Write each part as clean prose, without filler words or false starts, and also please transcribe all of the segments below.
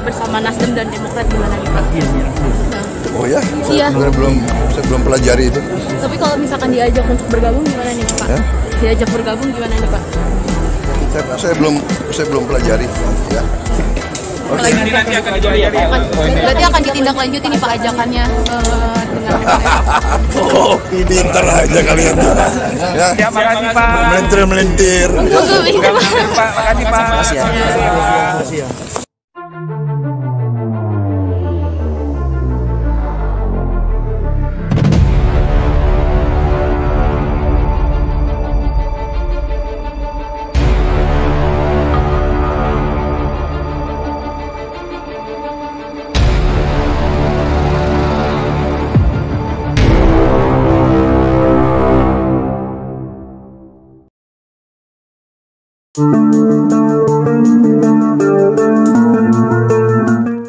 bersama Nasdem dan Demokrat gimana nih Pak? Oh ya, Iya. Saya belum pelajari itu. Tapi kalau misalkan diajak untuk bergabung gimana nih Pak? Ya? Diajak bergabung gimana nih Pak? Saya belum pelajari. Ya. Berarti akan ditindaklanjuti nih Pak ajakannya dengan Oh, pintar aja kalian. Ya. Makasih Pak. Melintir. Makasih Pak. Makasih ya.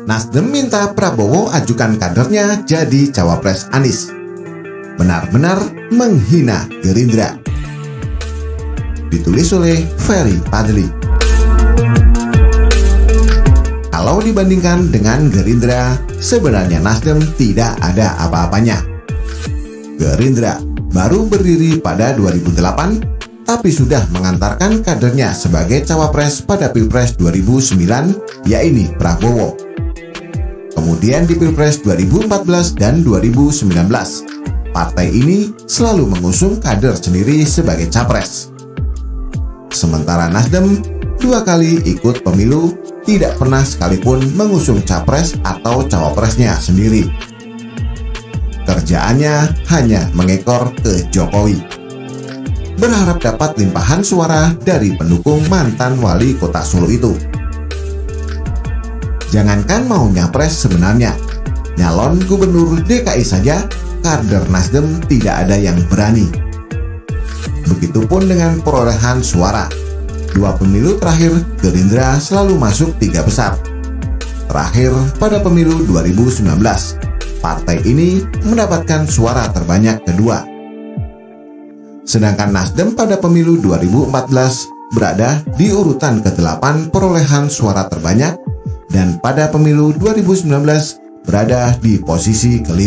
Nasdem minta Prabowo ajukan kadernya jadi cawapres Anies. Benar-benar menghina Gerindra. Ditulis oleh Ferry Padli. Kalau dibandingkan dengan Gerindra, sebenarnya Nasdem tidak ada apa-apanya. Gerindra baru berdiri pada 2008, tapi sudah mengantarkan kadernya sebagai cawapres pada Pilpres 2009, yaitu Prabowo. Kemudian di Pilpres 2014 dan 2019, partai ini selalu mengusung kader sendiri sebagai capres. Sementara Nasdem 2 kali ikut pemilu, tidak pernah sekalipun mengusung capres atau cawapresnya sendiri. Kerjaannya hanya mengekor ke Jokowi. Berharap dapat limpahan suara dari pendukung mantan wali kota Solo itu. Jangankan mau nyapres sebenarnya, nyalon gubernur DKI saja, kader Nasdem tidak ada yang berani. Begitupun dengan perolehan suara. 2 pemilu terakhir, Gerindra selalu masuk 3 besar. Terakhir pada pemilu 2019, partai ini mendapatkan suara terbanyak kedua. Sedangkan Nasdem pada pemilu 2014 berada di urutan ke-8 perolehan suara terbanyak, dan pada pemilu 2019 berada di posisi ke-5.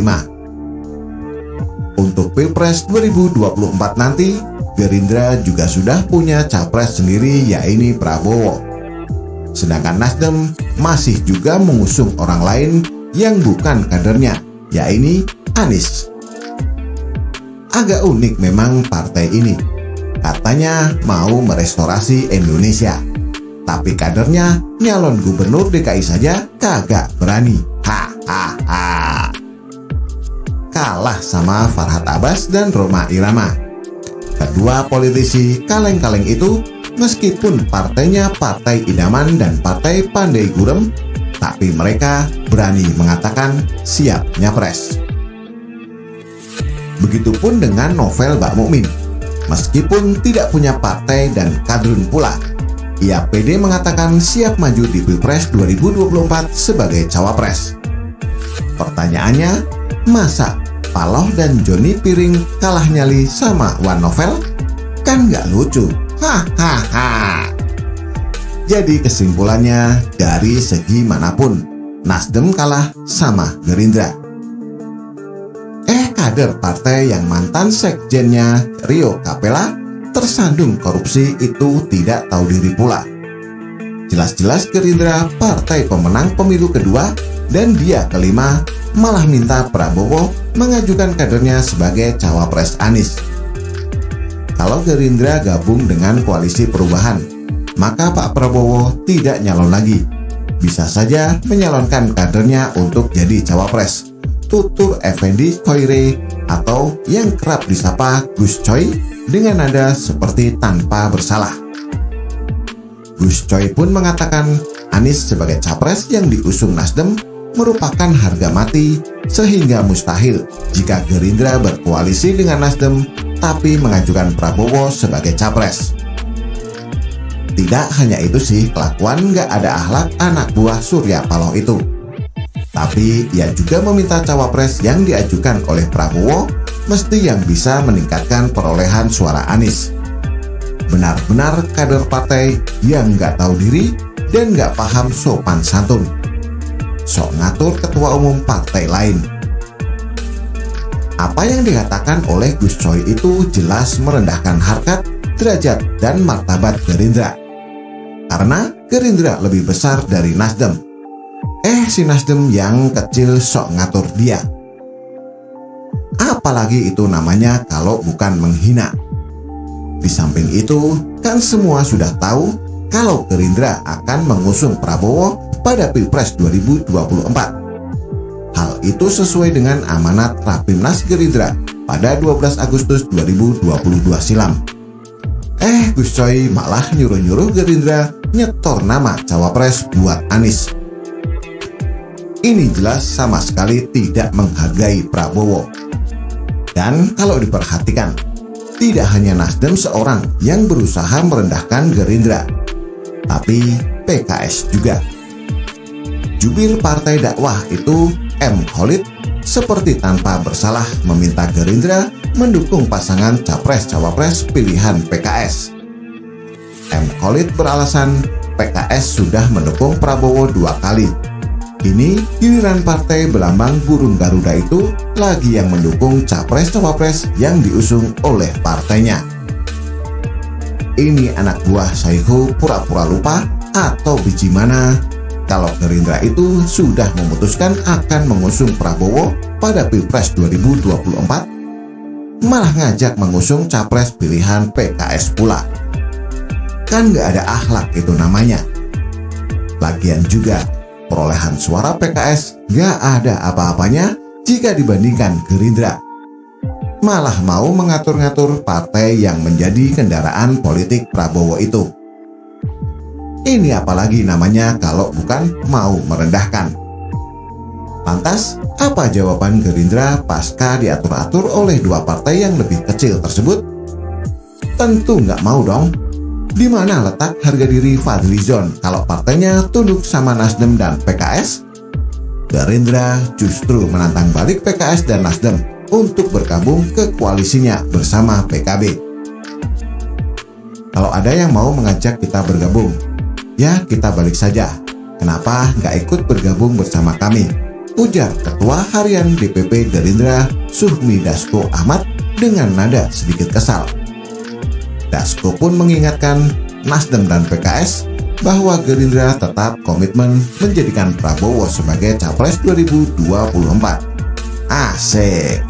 Untuk Pilpres 2024 nanti, Gerindra juga sudah punya capres sendiri, yaitu Prabowo. Sedangkan Nasdem masih juga mengusung orang lain yang bukan kadernya, yaitu Anies. Agak unik memang partai ini. Katanya mau merestorasi Indonesia, tapi kadernya nyalon gubernur DKI saja kagak berani. Kalah sama Farhad Abbas dan Rhoma Irama. Kedua politisi kaleng-kaleng itu, meskipun partainya partai idaman dan partai pandai gurem, tapi mereka berani mengatakan siap nyapres. Begitupun dengan Novel Bakmukmin. Meskipun tidak punya partai dan kadrun pula, ia pede mengatakan siap maju di Pilpres 2024 sebagai cawapres. Pertanyaannya, masa Paloh dan Joni Piring kalah nyali sama Wan Novel? Kan nggak lucu. Jadi kesimpulannya, dari segi manapun, Nasdem kalah sama Gerindra. Kader partai yang mantan sekjennya Rio Capella tersandung korupsi itu tidak tahu diri pula. Jelas-jelas Gerindra partai pemenang pemilu kedua dan dia kelima, malah minta Prabowo mengajukan kadernya sebagai cawapres Anies. Kalau Gerindra gabung dengan koalisi perubahan, maka Pak Prabowo tidak nyalon lagi. Bisa saja menyalonkan kadernya untuk jadi cawapres, Tutur Effendi Khoire, atau yang kerap disapa Gus Coy dengan nada seperti tanpa bersalah. Gus Coy pun mengatakan Anies sebagai capres yang diusung Nasdem merupakan harga mati, sehingga mustahil jika Gerindra berkoalisi dengan Nasdem tapi mengajukan Prabowo sebagai capres. Tidak hanya itu sih, kelakuan nggak ada akhlak anak buah Surya Paloh itu. Tapi ia juga meminta cawapres yang diajukan oleh Prabowo mesti yang bisa meningkatkan perolehan suara Anies. Benar-benar kader partai yang nggak tahu diri dan nggak paham sopan santun. sok ngatur ketua umum partai lain. Apa yang dikatakan oleh Gus Coy itu jelas merendahkan harkat, derajat, dan martabat Gerindra. Karena Gerindra lebih besar dari Nasdem. Si Nasdem yang kecil sok ngatur dia. Apalagi itu namanya kalau bukan menghina. Di samping itu, kan semua sudah tahu kalau Gerindra akan mengusung Prabowo pada Pilpres 2024. Hal itu sesuai dengan amanat Rapimnas Gerindra pada 12 Agustus 2022 silam. Gus Coy malah nyuruh-nyuruh Gerindra nyetor nama cawapres buat Anies. Ini jelas sama sekali tidak menghargai Prabowo. Dan kalau diperhatikan, tidak hanya Nasdem seorang yang berusaha merendahkan Gerindra, tapi PKS juga. Jubir Partai Dakwah itu M. Khalid seperti tanpa bersalah meminta Gerindra mendukung pasangan capres-cawapres pilihan PKS. M. Khalid beralasan PKS sudah mendukung Prabowo 2 kali. Kini giliran partai berlambang burung Garuda itu lagi yang mendukung capres-cawapres yang diusung oleh partainya. Ini anak buah Saihu pura-pura lupa atau biji mana kalau Gerindra itu sudah memutuskan akan mengusung Prabowo pada Pilpres 2024, malah ngajak mengusung capres pilihan PKS pula. Kan gak ada akhlak itu namanya. Lagian juga, perolehan suara PKS gak ada apa-apanya jika dibandingkan Gerindra. Malah mau mengatur-ngatur partai yang menjadi kendaraan politik Prabowo itu. Ini apalagi namanya kalau bukan mau merendahkan. Lantas, apa jawaban Gerindra pasca diatur-atur oleh 2 partai yang lebih kecil tersebut? Tentu nggak mau dong. Di mana letak harga diri Fadlizon kalau partainya tunduk sama Nasdem dan PKS? Gerindra justru menantang balik PKS dan Nasdem untuk bergabung ke koalisinya bersama PKB. Kalau ada yang mau mengajak kita bergabung, ya kita balik saja. Kenapa nggak ikut bergabung bersama kami? Ujar Ketua Harian DPP Gerindra Suhmi Dasko Ahmad dengan nada sedikit kesal. Dasko pun mengingatkan Nasdem dan PKS bahwa Gerindra tetap komitmen menjadikan Prabowo sebagai Capres 2024. Asik.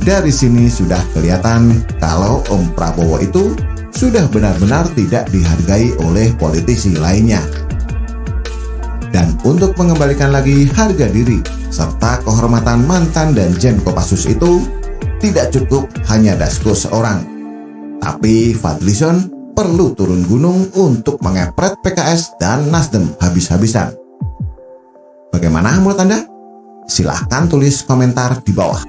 Dari sini sudah kelihatan kalau Om Prabowo itu sudah benar-benar tidak dihargai oleh politisi lainnya. Dan untuk mengembalikan lagi harga diri serta kehormatan mantan dan Danjen Kopassus itu, tidak cukup hanya Dasko seorang, tapi Fadlizon perlu turun gunung untuk mengepret PKS dan Nasdem habis-habisan. Bagaimana menurut Anda? Silahkan tulis komentar di bawah.